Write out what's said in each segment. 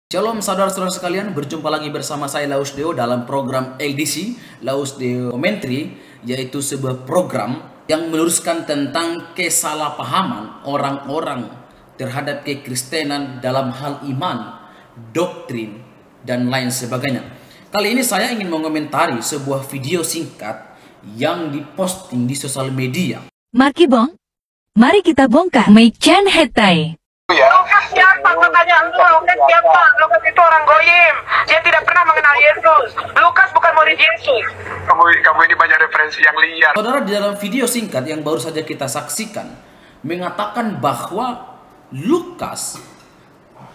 Shalom saudara-saudara sekalian, berjumpa lagi bersama saya Laus Deo dalam program LDC, Laus Deo Commentary, yaitu sebuah program yang meluruskan tentang kesalahpahaman orang-orang terhadap kekristenan dalam hal iman, doktrin, dan lain sebagainya. Kali ini saya ingin mengomentari sebuah video singkat yang diposting di sosial media. Maki Bong, mari kita bongkar Mei Chen Hetai. Lukas siapa? Aku tanya lu, Lukas siapa? Lukas itu orang goyim. Dia tidak pernah mengenal Yesus. Lukas bukan murid Yesus. Kamu ini banyak referensi yang liar. Saudara, di dalam video singkat yang baru saja kita saksikan, mengatakan bahwa Lukas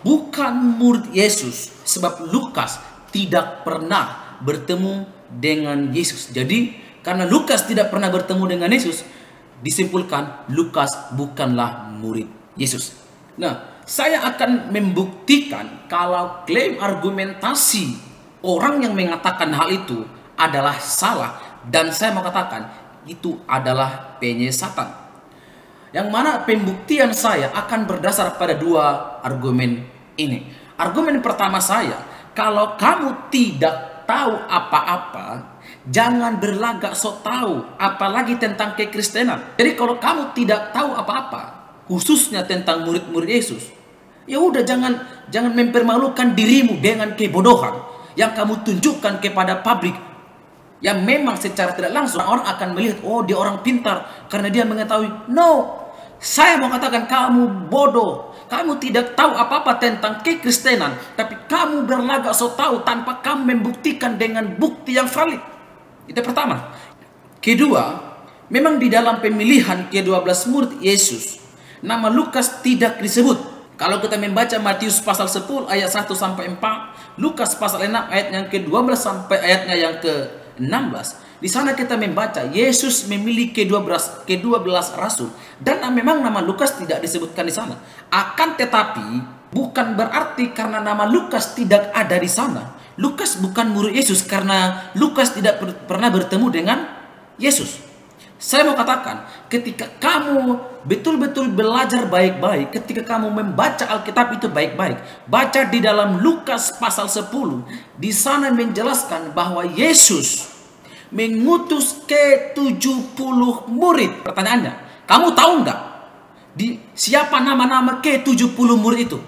bukan murid Yesus, sebab Lukas tidak pernah bertemu dengan Yesus. Jadi, karena Lukas tidak pernah bertemu dengan Yesus, disimpulkan Lukas bukanlah murid Yesus. Nah, saya akan membuktikan kalau klaim argumentasi orang yang mengatakan hal itu adalah salah, dan saya mau katakan itu adalah penyesatan. Yang mana pembuktian saya akan berdasar pada dua argumen ini. Argumen pertama saya, kalau kamu tidak tahu apa-apa, jangan berlagak sok tahu, apalagi tentang kekristenan. Jadi kalau kamu tidak tahu apa-apa, khususnya tentang murid-murid Yesus, ya udah jangan mempermalukan dirimu dengan kebodohan yang kamu tunjukkan kepada publik, yang memang secara tidak langsung orang akan melihat, oh dia orang pintar karena dia mengetahui. No, saya mau katakan kamu bodoh, kamu tidak tahu apa-apa tentang kekristenan, tapi kamu berlagak sok tahu tanpa kamu membuktikan dengan bukti yang valid. Itu pertama. Kedua, memang di dalam pemilihan ke-12 murid Yesus, nama Lukas tidak disebut. Kalau kita membaca Matius pasal 10 ayat 1 sampai 4, Lukas pasal 6 ayat yang ke-12 sampai ayatnya yang ke-16, di sana kita membaca Yesus memilih ke-12 rasul, dan memang nama Lukas tidak disebutkan di sana. Akan tetapi bukan berarti karena nama Lukas tidak ada di sana, Lukas bukan murid Yesus karena Lukas tidak pernah bertemu dengan Yesus. Saya mau katakan, ketika kamu betul-betul belajar baik-baik, ketika kamu membaca Alkitab itu baik-baik, baca di dalam Lukas pasal 10, di sana menjelaskan bahwa Yesus mengutus ke-70 murid. Pertanyaannya, kamu tahu nggak siapa nama-nama ke-70 murid itu?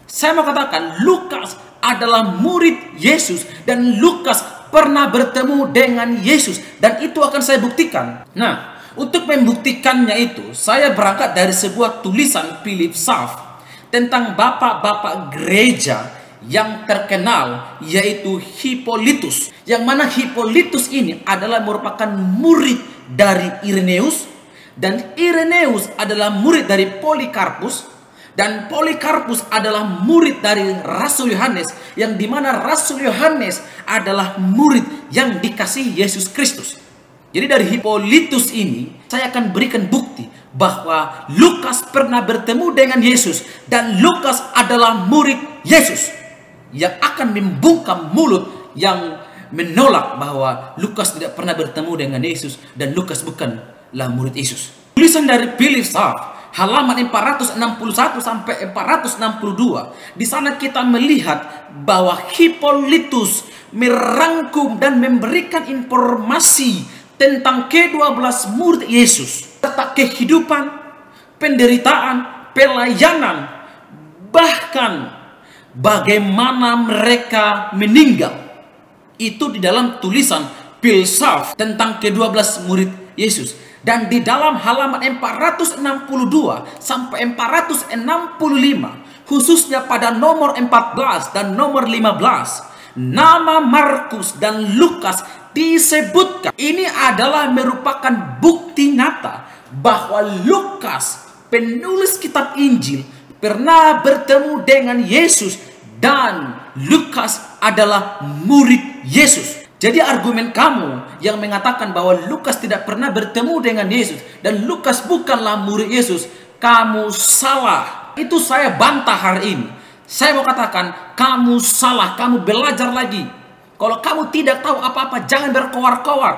Saya mau katakan, Lukas adalah murid Yesus, dan Lukas pernah bertemu dengan Yesus, dan itu akan saya buktikan. Nah, untuk membuktikannya itu, saya berangkat dari sebuah tulisan Philip Schaff tentang bapak-bapak gereja yang terkenal, yaitu Hippolytus. Yang mana Hippolytus ini adalah merupakan murid dari Irenaeus, dan Irenaeus adalah murid dari Polikarpus, dan Polikarpus adalah murid dari Rasul Yohanes, yang dimana Rasul Yohanes adalah murid yang dikasihi Yesus Kristus. Jadi dari Hippolytus ini saya akan berikan bukti bahwa Lukas pernah bertemu dengan Yesus, dan Lukas adalah murid Yesus, yang akan membungkam mulut yang menolak bahwa Lukas tidak pernah bertemu dengan Yesus dan Lukas bukanlah murid Yesus. Tulisan dari Philip Schaff halaman 461 sampai 462. Di sana kita melihat bahwa Hippolytus merangkum dan memberikan informasi tentang ke-12 murid Yesus, serta kehidupan, penderitaan, pelayanan, bahkan bagaimana mereka meninggal. Itu di dalam tulisan Philip Schaff tentang ke-12 murid Yesus. Dan di dalam halaman 462 sampai 465, khususnya pada nomor 14 dan nomor 15, nama Markus dan Lukas disebutkan. Ini adalah merupakan bukti nyata bahwa Lukas, penulis kitab Injil, pernah bertemu dengan Yesus, dan Lukas adalah murid Yesus. Jadi argumen kamu yang mengatakan bahwa Lukas tidak pernah bertemu dengan Yesus dan Lukas bukanlah murid Yesus, kamu salah. Itu saya bantah hari ini. Saya mau katakan, kamu salah, kamu belajar lagi. Kalau kamu tidak tahu apa-apa, jangan berkoar-koar.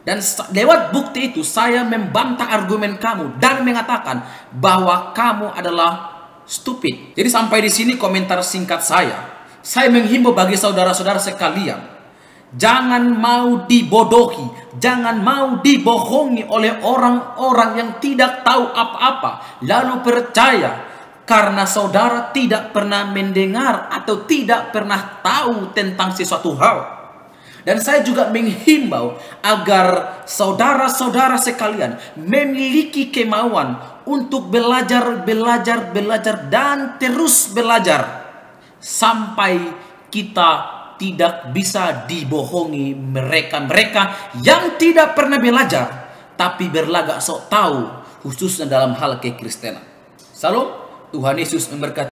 Dan lewat bukti itu, saya membantah argumen kamu dan mengatakan bahwa kamu adalah stupid. Jadi sampai di sini komentar singkat saya. Saya menghimbau bagi saudara-saudara sekalian, jangan mau dibodohi, jangan mau dibohongi oleh orang-orang yang tidak tahu apa-apa, lalu percaya karena saudara tidak pernah mendengar atau tidak pernah tahu tentang sesuatu hal. Dan saya juga menghimbau agar saudara-saudara sekalian memiliki kemauan untuk belajar dan terus belajar sampai kita tidak bisa dibohongi mereka yang tidak pernah belajar tapi berlagak sok tahu, khususnya dalam hal kekristenan. Salam, Tuhan Yesus memberkati.